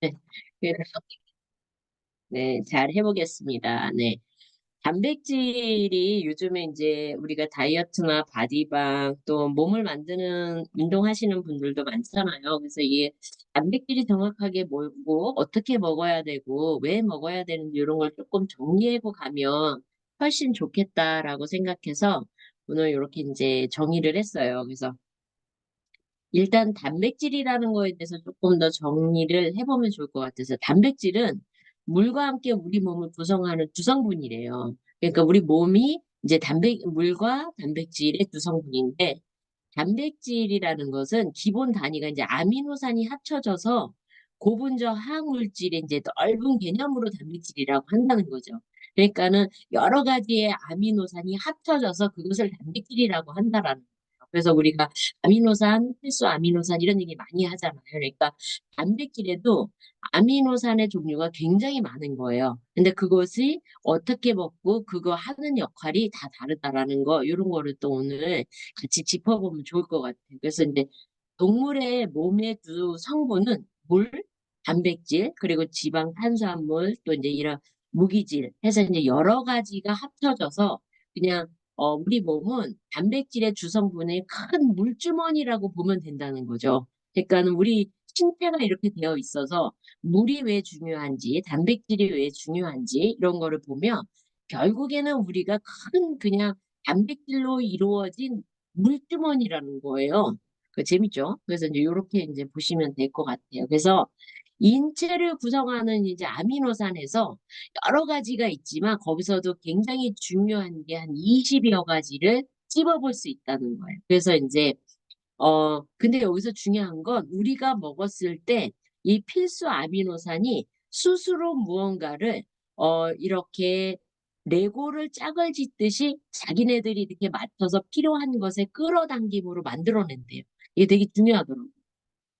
네. 그래서, 네, 잘 해보겠습니다. 네. 단백질이 요즘에 이제 우리가 다이어트나 바디방 또 몸을 만드는 운동하시는 분들도 많잖아요. 그래서 이게 단백질이 정확하게 뭐고 어떻게 먹어야 되고 왜 먹어야 되는지 이런 걸 조금 정리하고 가면 훨씬 좋겠다라고 생각해서 오늘 이렇게 이제 정의를 했어요. 그래서 일단 단백질이라는 거에 대해서 조금 더 정리를 해보면 좋을 것 같아서 단백질은 물과 함께 우리 몸을 구성하는 주성분이래요. 그러니까 우리 몸이 이제 물과 단백질의 주성분인데 단백질이라는 것은 기본 단위가 이제 아미노산이 합쳐져서 고분자 화학물질의 이제 넓은 개념으로 단백질이라고 한다는 거죠. 그러니까는 여러 가지의 아미노산이 합쳐져서 그것을 단백질이라고 한다라는 거예요. 그래서 우리가 아미노산, 필수 아미노산 이런 얘기 많이 하잖아요. 그러니까 단백질에도 아미노산의 종류가 굉장히 많은 거예요. 근데 그것이 어떻게 먹고 그거 하는 역할이 다 다르다라는 거, 이런 거를 또 오늘 같이 짚어보면 좋을 것 같아요. 그래서 이제 동물의 몸의 주 성분은 물, 단백질, 그리고 지방, 탄수화물, 또 이제 이런 무기질 해서 이제 여러 가지가 합쳐져서 그냥 우리 몸은 단백질의 주성분의 큰 물주머니라고 보면 된다는 거죠. 그러니까는 우리 신체가 이렇게 되어 있어서 물이 왜 중요한지, 단백질이 왜 중요한지 이런 거를 보면 결국에는 우리가 큰 그냥 단백질로 이루어진 물주머니라는 거예요. 그 재밌죠? 그래서 이제 이렇게 이제 보시면 될 것 같아요. 그래서 인체를 구성하는 이제 아미노산에서 여러 가지가 있지만 거기서도 굉장히 중요한 게 한 20여 가지를 찝어볼 수 있다는 거예요. 그래서 이제 근데 여기서 중요한 건 우리가 먹었을 때 이 필수 아미노산이 스스로 무언가를 이렇게 레고를 짝을 짓듯이 자기네들이 이렇게 맞춰서 필요한 것에 끌어당김으로 만들어낸대요. 이게 되게 중요하더라고요.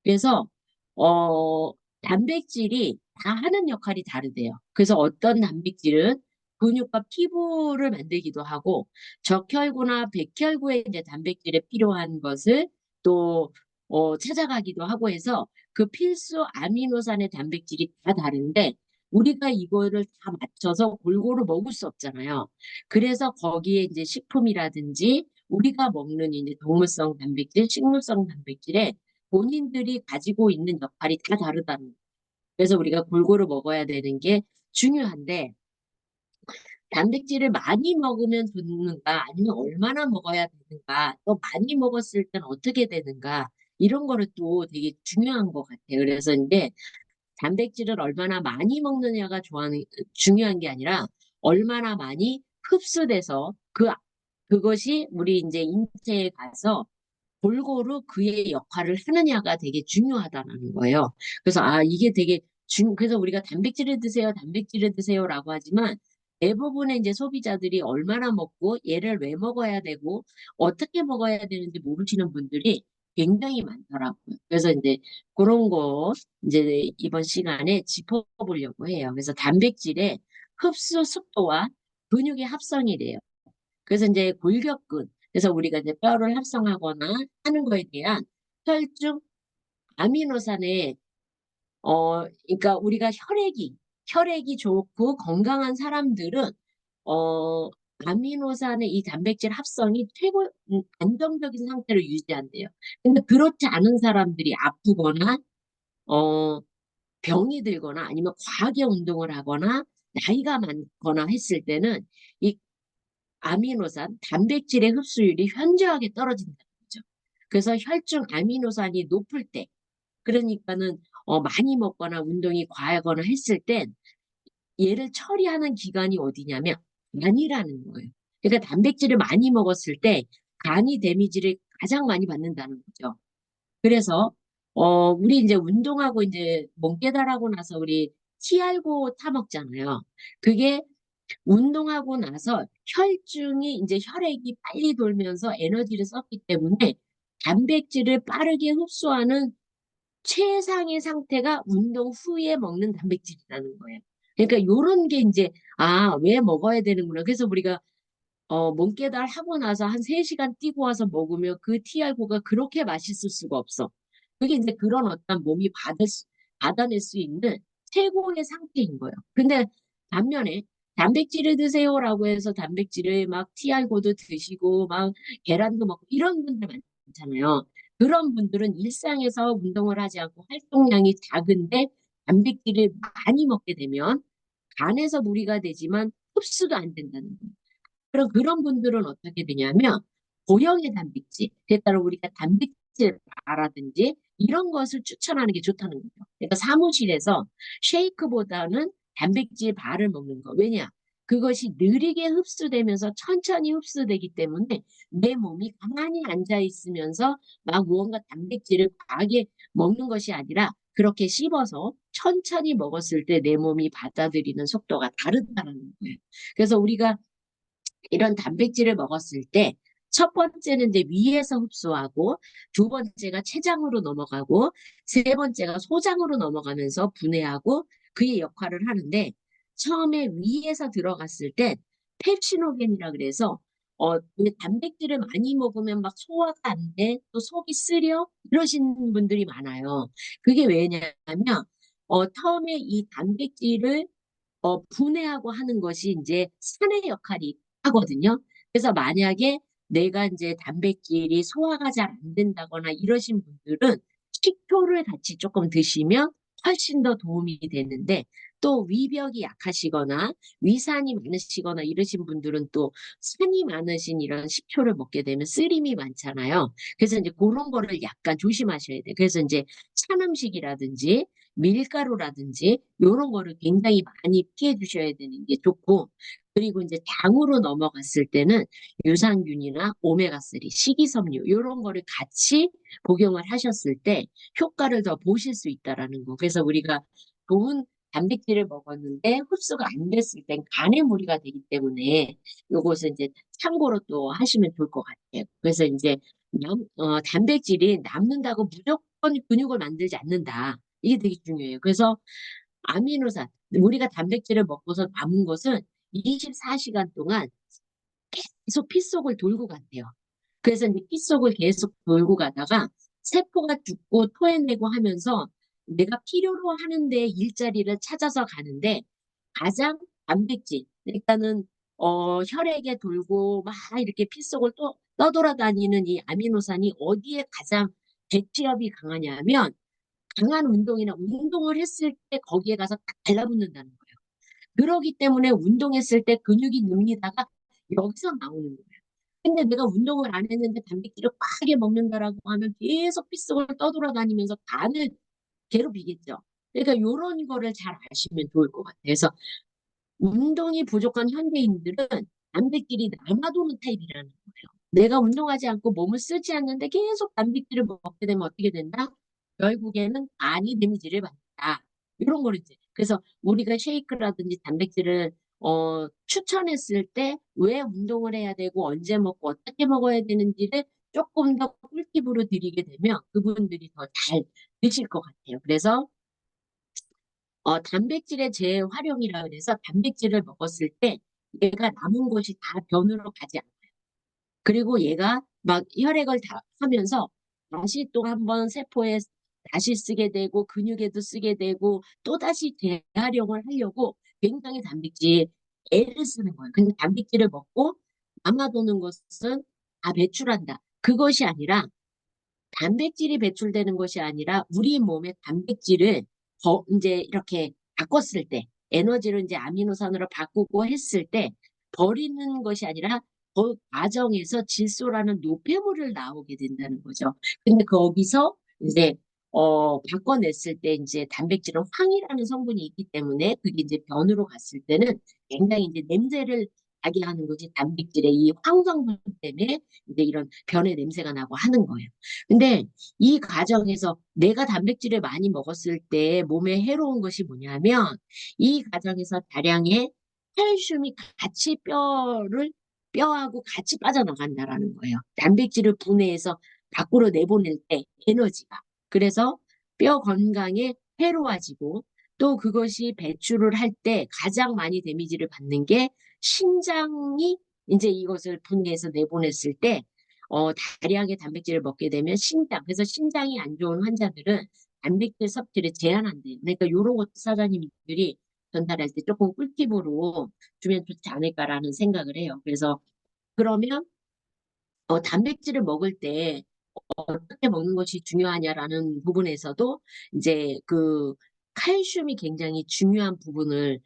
그래서 어 단백질이 다 하는 역할이 다르대요. 그래서 어떤 단백질은 근육과 피부를 만들기도 하고 적혈구나 백혈구에 이제 단백질에 필요한 것을 또 찾아가기도 하고 해서 그 필수 아미노산의 단백질이 다 다른데 우리가 이거를 다 맞춰서 골고루 먹을 수 없잖아요. 그래서 거기에 이제 식품이라든지 우리가 먹는 이제 동물성 단백질, 식물성 단백질에 본인들이 가지고 있는 역할이 다 다르다는 거예요. 그래서 우리가 골고루 먹어야 되는 게 중요한데 단백질을 많이 먹으면 좋는가 아니면 얼마나 먹어야 되는가 또 많이 먹었을 땐 어떻게 되는가 이런 거를 또 되게 중요한 것 같아요. 그래서 이제 단백질을 얼마나 많이 먹느냐가 중요한 게 아니라 얼마나 많이 흡수돼서 그것이 우리 이제 인체에 가서 골고루 그의 역할을 하느냐가 되게 중요하다는 거예요. 그래서 이게 되게 그래서 우리가 단백질을 드세요, 단백질을 드세요라고 하지만 대부분의 이제 소비자들이 얼마나 먹고 얘를 왜 먹어야 되고 어떻게 먹어야 되는지 모르시는 분들이 굉장히 많더라고요. 그래서 이제 그런 거 이제 이번 시간에 짚어보려고 해요. 그래서 단백질의 흡수 속도와 근육의 합성이래요. 그래서 이제 골격근, 그래서 우리가 이제 뼈를 합성하거나 하는 거에 대한 혈중 아미노산의 그러니까 우리가 혈액이 좋고 건강한 사람들은 어, 아미노산의 이 단백질 합성이 최고 안정적인 상태를 유지한대요. 근데 그렇지 않은 사람들이 아프거나 어, 병이 들거나 아니면 과하게 운동을 하거나 나이가 많거나 했을 때는 이 아미노산, 단백질의 흡수율이 현저하게 떨어진다는 거죠. 그래서 혈중 아미노산이 높을 때, 그러니까는 많이 먹거나 운동이 과하거나 했을 땐 얘를 처리하는 기관이 어디냐면 간이라는 거예요. 그러니까 단백질을 많이 먹었을 때 간이 데미지를 가장 많이 받는다는 거죠. 그래서 우리 이제 운동하고 이제 몸 깨달하고 나서 우리 TR고 타먹잖아요. 그게 운동하고 나서 혈중이 이제 혈액이 빨리 돌면서 에너지를 썼기 때문에 단백질을 빠르게 흡수하는 최상의 상태가 운동 후에 먹는 단백질이라는 거예요. 그러니까 요런 게 이제 왜 먹어야 되는구나. 그래서 우리가 몸깨달 하고 나서 한 3시간 뛰고 와서 먹으면 그 TR고가 그렇게 맛있을 수가 없어. 그게 이제 그런 어떤 몸이 받아낼 수 있는 최고의 상태인 거예요. 근데 반면에 단백질을 드세요라고 해서 단백질을 막 TR고도 드시고 막 계란도 먹고 이런 분들 많잖아요. 그런 분들은 일상에서 운동을 하지 않고 활동량이 작은데 단백질을 많이 먹게 되면 간에서 무리가 되지만 흡수도 안 된다는 거예요. 그럼 그런 분들은 어떻게 되냐면 고형의 단백질, 그에 따라 우리가 단백질 바라든지 이런 것을 추천하는 게 좋다는 거죠. 그러니까 사무실에서 쉐이크보다는 단백질 바를 먹는 거. 왜냐? 그것이 느리게 흡수되면서 천천히 흡수되기 때문에 내 몸이 가만히 앉아 있으면서 막 무언가 단백질을 과하게 먹는 것이 아니라 그렇게 씹어서 천천히 먹었을 때 내 몸이 받아들이는 속도가 다르다는 거예요. 그래서 우리가 이런 단백질을 먹었을 때 첫 번째는 이제 위에서 흡수하고 두 번째가 췌장으로 넘어가고 세 번째가 소장으로 넘어가면서 분해하고 그의 역할을 하는데 처음에 위에서 들어갔을 때 펩시노겐이라 그래서 왜 단백질을 많이 먹으면 막 소화가 안 돼, 또 속이 쓰려 이러신 분들이 많아요. 그게 왜냐면 처음에 이 단백질을 분해하고 하는 것이 이제 산의 역할이 하거든요. 그래서 만약에 내가 이제 단백질이 소화가 잘 안 된다거나 이러신 분들은 식초를 같이 조금 드시면 훨씬 더 도움이 되는데 또 위벽이 약하시거나 위산이 많으시거나 이러신 분들은 또 산이 많으신 이런 식초를 먹게 되면 쓰림이 많잖아요. 그래서 이제 그런 거를 약간 조심하셔야 돼요. 그래서 이제 찬 음식이라든지 밀가루라든지 이런 거를 굉장히 많이 피해 주셔야 되는 게 좋고 그리고 이제 당으로 넘어갔을 때는 유산균이나 오메가3, 식이섬유 이런 거를 같이 복용을 하셨을 때 효과를 더 보실 수 있다라는 거. 그래서 우리가 좋은 단백질을 먹었는데 흡수가 안 됐을 땐 간에 무리가 되기 때문에 요것은 이제 참고로 또 하시면 좋을 것 같아요. 그래서 이제 단백질이 남는다고 무조건 근육을 만들지 않는다. 이게 되게 중요해요. 그래서 아미노산, 우리가 단백질을 먹고서 남은 것은 24시간 동안 계속 피 속을 돌고 간대요. 그래서 이제 피 속을 계속 돌고 가다가 세포가 죽고 토해내고 하면서 내가 필요로 하는데 일자리를 찾아서 가는데 가장 단백질, 그러니까는 혈액에 돌고 막 이렇게 피 속을 또 떠돌아다니는 이 아미노산이 어디에 가장 대취협이 강하냐면 강한 운동이나 운동을 했을 때 거기에 가서 딱 달라붙는다는 거예요. 그러기 때문에 운동했을 때 근육이 늡니다가 여기서 나오는 거예요. 근데 내가 운동을 안 했는데 단백질을 과하게 먹는다라고 하면 계속 빗속을 떠돌아다니면서 간을 괴롭히겠죠. 그러니까 이런 거를 잘 아시면 좋을 것 같아요. 그래서 운동이 부족한 현대인들은 단백질이 남아도는 타입이라는 거예요. 내가 운동하지 않고 몸을 쓰지 않는데 계속 단백질을 먹게 되면 어떻게 된다? 결국에는 간이 데미지를 받는다. 이런 거를 이제. 그래서 우리가 쉐이크라든지 단백질을 추천했을 때 왜 운동을 해야 되고 언제 먹고 어떻게 먹어야 되는지를 조금 더 꿀팁으로 드리게 되면 그분들이 더 잘 드실 것 같아요. 그래서 단백질의 재활용이라 그래서 단백질을 먹었을 때 얘가 남은 것이 다 변으로 가지 않아요. 그리고 얘가 막 혈액을 다 하면서 다시 또 한번 세포에 다시 쓰게 되고 근육에도 쓰게 되고 또다시 재활용을 하려고 굉장히 단백질 애를 쓰는 거예요. 근데 단백질을 먹고 남아도는 것은 다 배출한다. 그것이 아니라 단백질이 배출되는 것이 아니라 우리 몸의 단백질을 이제 이렇게 바꿨을 때 에너지를 이제 아미노산으로 바꾸고 했을 때 버리는 것이 아니라 그 과정에서 질소라는 노폐물을 나오게 된다는 거죠. 근데 거기서 이제 바꿔냈을 때 이제 단백질은 황이라는 성분이 있기 때문에 그게 이제 변으로 갔을 때는 굉장히 이제 냄새를 나게 하는 거지 단백질의 이 황성분 때문에 이제 이런 변의 냄새가 나고 하는 거예요. 근데 이 과정에서 내가 단백질을 많이 먹었을 때 몸에 해로운 것이 뭐냐면 이 과정에서 다량의 칼슘이 같이 뼈하고 같이 빠져나간다라는 거예요. 단백질을 분해해서 밖으로 내보낼 때 에너지가. 그래서 뼈 건강에 해로워지고 또 그것이 배출을 할 때 가장 많이 데미지를 받는 게 신장이 이제 이것을 분해해서 내보냈을 때 다량의 단백질을 먹게 되면 신장, 그래서 신장이 안 좋은 환자들은 단백질 섭취를 제한한대요. 그러니까 요런 것도 사장님들이 전달할 때 조금 꿀팁으로 주면 좋지 않을까라는 생각을 해요. 그래서 그러면 단백질을 먹을 때 어떻게 먹는 것이 중요하냐라는 부분에서도 이제 그 칼슘이 굉장히 중요한 부분을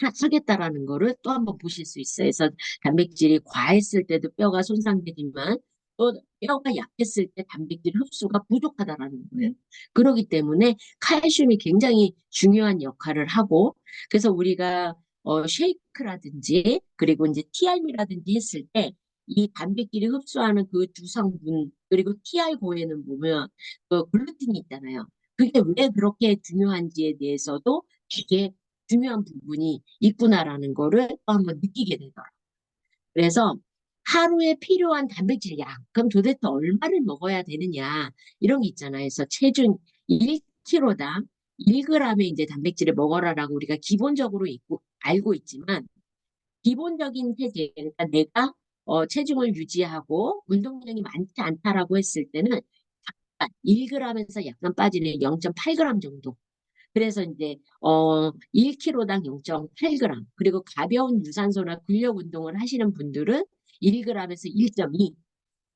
하겠다라는 거를 또 한번 보실 수 있어요. 그래서 단백질이 과했을 때도 뼈가 손상되지만 또 뼈가 약했을 때 단백질 흡수가 부족하다라는 거예요. 그렇기 때문에 칼슘이 굉장히 중요한 역할을 하고 그래서 우리가 쉐이크라든지 그리고 이제 TRM이라든지 했을 때 이 단백질이 흡수하는 그 두 성분 그리고 TR고에는 보면 그 글루틴이 있잖아요. 그게 왜 그렇게 중요한지에 대해서도 되게 중요한 부분이 있구나라는 거를 또 한번 느끼게 되더라고요. 그래서 하루에 필요한 단백질 양, 그럼 도대체 얼마를 먹어야 되느냐, 이런 게 있잖아요. 그래서 체중 1kg당 1g의 이제 단백질을 먹어라라고 우리가 기본적으로 알고 있지만, 기본적인 체질, 그러니까 내가 체중을 유지하고 운동량이 많지 않다라고 했을 때는 약간 1g에서 약간 빠지는 0.8g 정도. 그래서 이제 1kg당 0.8g 그리고 가벼운 유산소나 근력 운동을 하시는 분들은 1g에서 1.2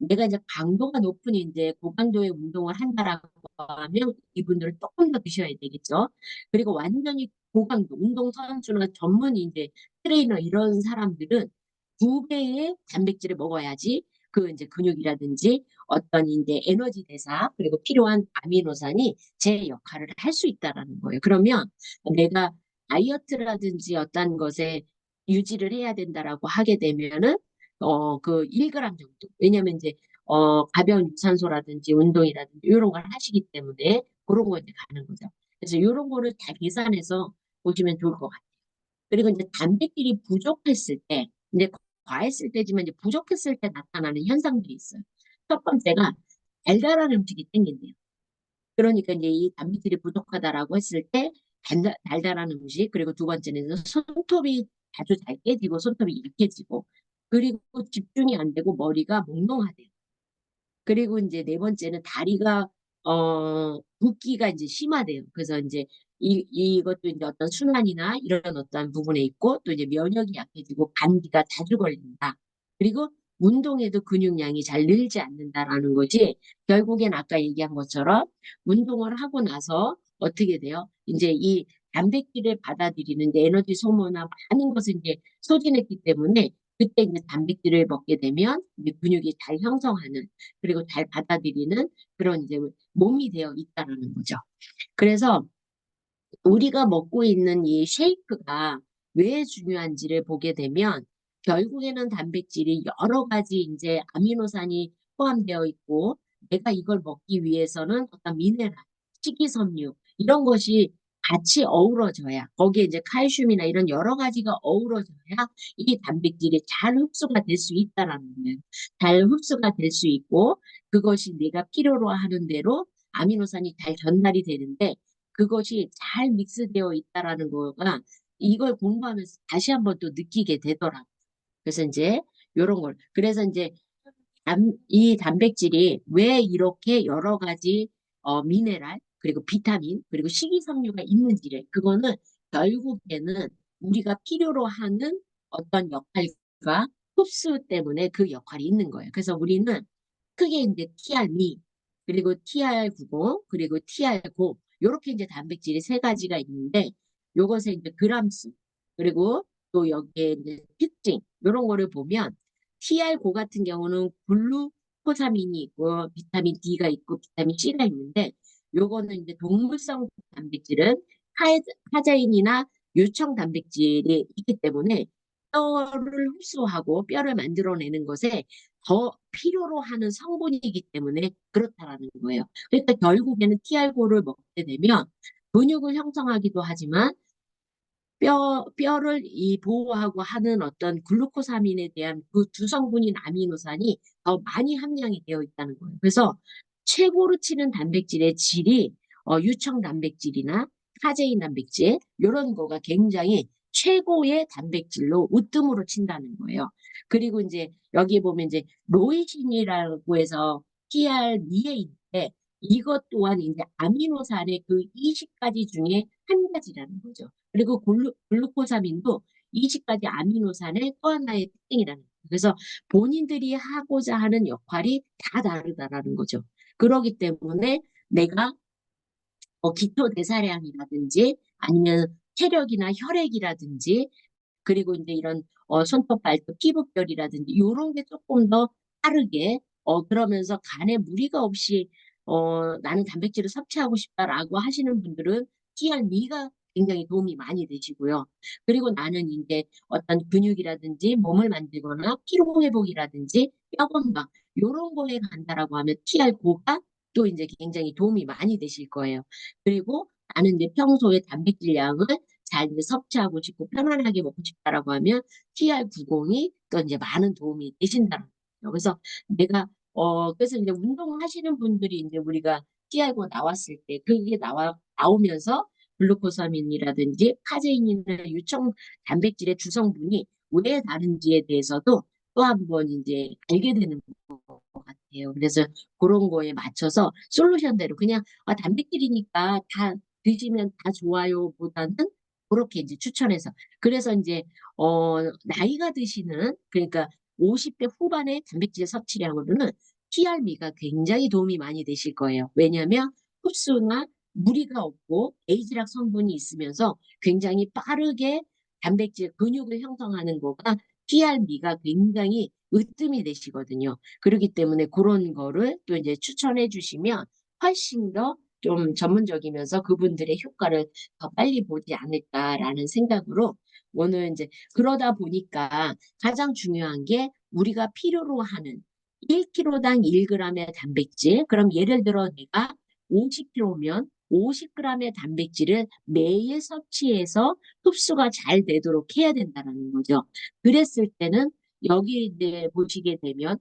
내가 이제 강도가 높은 이제 고강도의 운동을 한다라고 하면 이분들은 조금 더 드셔야 되겠죠. 그리고 완전히 고강도 운동 선수나 전문 이제 트레이너 이런 사람들은 두 배의 단백질을 먹어야지 그 이제 근육이라든지 어떤 이제 에너지 대사 그리고 필요한 아미노산이 제 역할을 할 수 있다라는 거예요. 그러면 내가 다이어트라든지 어떤 것에 유지를 해야 된다라고 하게 되면은 그 1g 정도. 왜냐면 이제 가벼운 유산소라든지 운동이라든지 이런 걸 하시기 때문에 그런 거 이제 가는 거죠. 그래서 이런 거를 다 계산해서 보시면 좋을 것 같아요. 그리고 이제 단백질이 부족했을 때, 이제 과했을 때지만 이제 부족했을 때 나타나는 현상들이 있어요. 첫 번째가 달달한 음식이 땡긴대요. 그러니까 이제 이 단백질이 부족하다라고 했을 때 달달한 음식, 그리고 두 번째는 손톱이 자주 잘 깨지고 손톱이 약해지고, 그리고 집중이 안 되고 머리가 몽롱하대요. 그리고 이제 네 번째는 다리가 붓기가 이제 심하대요. 그래서 이제 이것도 이제 어떤 순환이나 이런 어떤 부분에 있고 또 이제 면역이 약해지고 감기가 자주 걸린다. 그리고 운동에도 근육량이 잘 늘지 않는다라는 거지. 결국엔 아까 얘기한 것처럼 운동을 하고 나서 어떻게 돼요? 이제 이 단백질을 받아들이는 이제 에너지 소모나 많은 것을 이제 소진했기 때문에 그때 이제 단백질을 먹게 되면 이제 근육이 잘 형성하는 그리고 잘 받아들이는 그런 이제 몸이 되어 있다라는 거죠. 그래서 우리가 먹고 있는 이 쉐이크가 왜 중요한지를 보게 되면 결국에는 단백질이 여러 가지 이제 아미노산이 포함되어 있고 내가 이걸 먹기 위해서는 어떤 미네랄, 식이섬유 이런 것이 같이 어우러져야 거기에 이제 칼슘이나 이런 여러 가지가 어우러져야 이 단백질이 잘 흡수가 될 수 있다라는 거예요. 잘 흡수가 될 수 있고 그것이 내가 필요로 하는 대로 아미노산이 잘 전달이 되는데 그것이 잘 믹스되어 있다라는 거가 이걸 공부하면서 다시 한번 또 느끼게 되더라고요. 그래서 이제 요런 걸. 그래서 이제 이 단백질이 왜 이렇게 여러 가지 미네랄 그리고 비타민 그리고 식이섬유가 있는지를 그거는 결국에는 우리가 필요로 하는 어떤 역할과 흡수 때문에 그 역할이 있는 거예요. 그래서 우리는 크게 이제 TR미 그리고 TR90 그리고 TR9 요렇게 이제 단백질이 세 가지가 있는데 요것의 이제 그람수 그리고 또 여기에 이제 특징 요런 거를 보면 TR9 같은 경우는 글루코사민이 있고 비타민 D가 있고 비타민 C가 있는데 요거는 이제 동물성 단백질은 카제인이나 요청 단백질이 있기 때문에 뼈를 흡수하고 뼈를 만들어내는 것에 더 필요로 하는 성분이기 때문에 그렇다라는 거예요. 그러니까 결국에는 TR9를 먹게 되면 근육을 형성하기도 하지만 뼈를 이 보호하고 하는 어떤 글루코사민에 대한 그 두 성분인 아미노산이 더 많이 함량이 되어 있다는 거예요. 그래서 최고로 치는 단백질의 질이 유청 단백질이나 카제인 단백질 이런 거가 굉장히 최고의 단백질로 으뜸으로 친다는 거예요. 그리고 이제 여기 보면 이제 로이신이라고 해서 TR 미에 있는데 이것 또한 이제 아미노산의 그 20가지 중에 한 가지라는 거죠. 그리고 글루코사민도 20가지 아미노산의 또 하나의 특징이라는 거예요. 그래서 본인들이 하고자 하는 역할이 다 다르다라는 거죠. 그러기 때문에 내가 기초 대사량이라든지 아니면 체력이나 혈액이라든지 그리고 이제 이런 손톱, 발톱, 피부결이라든지 이런 게 조금 더 빠르게 그러면서 간에 무리가 없이 나는 단백질을 섭취하고 싶다라고 하시는 분들은 TR미가 굉장히 도움이 많이 되시고요. 그리고 나는 이제 어떤 근육이라든지 몸을 만들거나 피로 회복이라든지 뼈 건강 이런 거에 간다라고 하면 TR고가 또 이제 굉장히 도움이 많이 되실 거예요. 그리고 나는 이제 평소에 단백질 양을 잘 이제 섭취하고 싶고 편안하게 먹고 싶다라고 하면 TR90이 또 이제 많은 도움이 되신다는 거예요. 그래서 내가 그래서 이제 운동하시는 분들이 이제 우리가 TR고 나왔을 때 그게 나오면서 글루코사민이라든지 카제인이나 유청 단백질의 주성분이 왜 다른지에 대해서도 또 한 번 이제 알게 되는 것 같아요. 그래서 그런 거에 맞춰서 솔루션대로 그냥 단백질이니까 다 드시면 다 좋아요 보다는 그렇게 이제 추천해서 그래서 이제 나이가 드시는 그러니까 50대 후반의 단백질 섭취량으로는 TR미가 굉장히 도움이 많이 되실 거예요. 왜냐하면 흡수나 무리가 없고 에이지락 성분이 있으면서 굉장히 빠르게 단백질 근육을 형성하는 거가 TR미가 굉장히 으뜸이 되시거든요. 그렇기 때문에 그런 거를 또 이제 추천해 주시면 훨씬 더 좀 전문적이면서 그분들의 효과를 더 빨리 보지 않을까라는 생각으로 오늘 이제 그러다 보니까 가장 중요한 게 우리가 필요로 하는 1kg당 1g의 단백질. 그럼 예를 들어 내가 50kg면 50g의 단백질을 매일 섭취해서 흡수가 잘 되도록 해야 된다는 거죠. 그랬을 때는 여기 이제 보시게 되면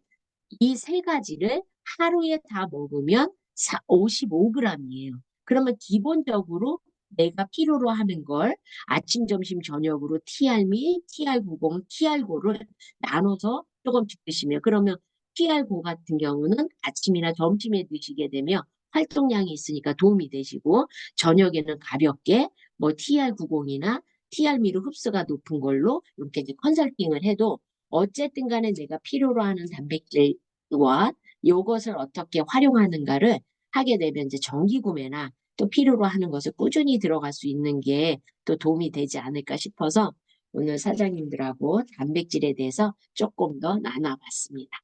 이 세 가지를 하루에 다 먹으면 55g이에요. 그러면 기본적으로 내가 필요로 하는 걸 아침, 점심, 저녁으로 TR미, TR90, TR9를 나눠서 조금씩 드시면 그러면 TR9 같은 경우는 아침이나 점심에 드시게 되면 활동량이 있으니까 도움이 되시고 저녁에는 가볍게 뭐 TR90이나 TR미로 흡수가 높은 걸로 이렇게 이제 컨설팅을 해도 어쨌든 간에 내가 필요로 하는 단백질과 이것을 어떻게 활용하는가를 하게 되면 이제 정기 구매나 또 필요로 하는 것을 꾸준히 들어갈 수 있는 게 또 도움이 되지 않을까 싶어서 오늘 사장님들하고 단백질에 대해서 조금 더 나눠봤습니다.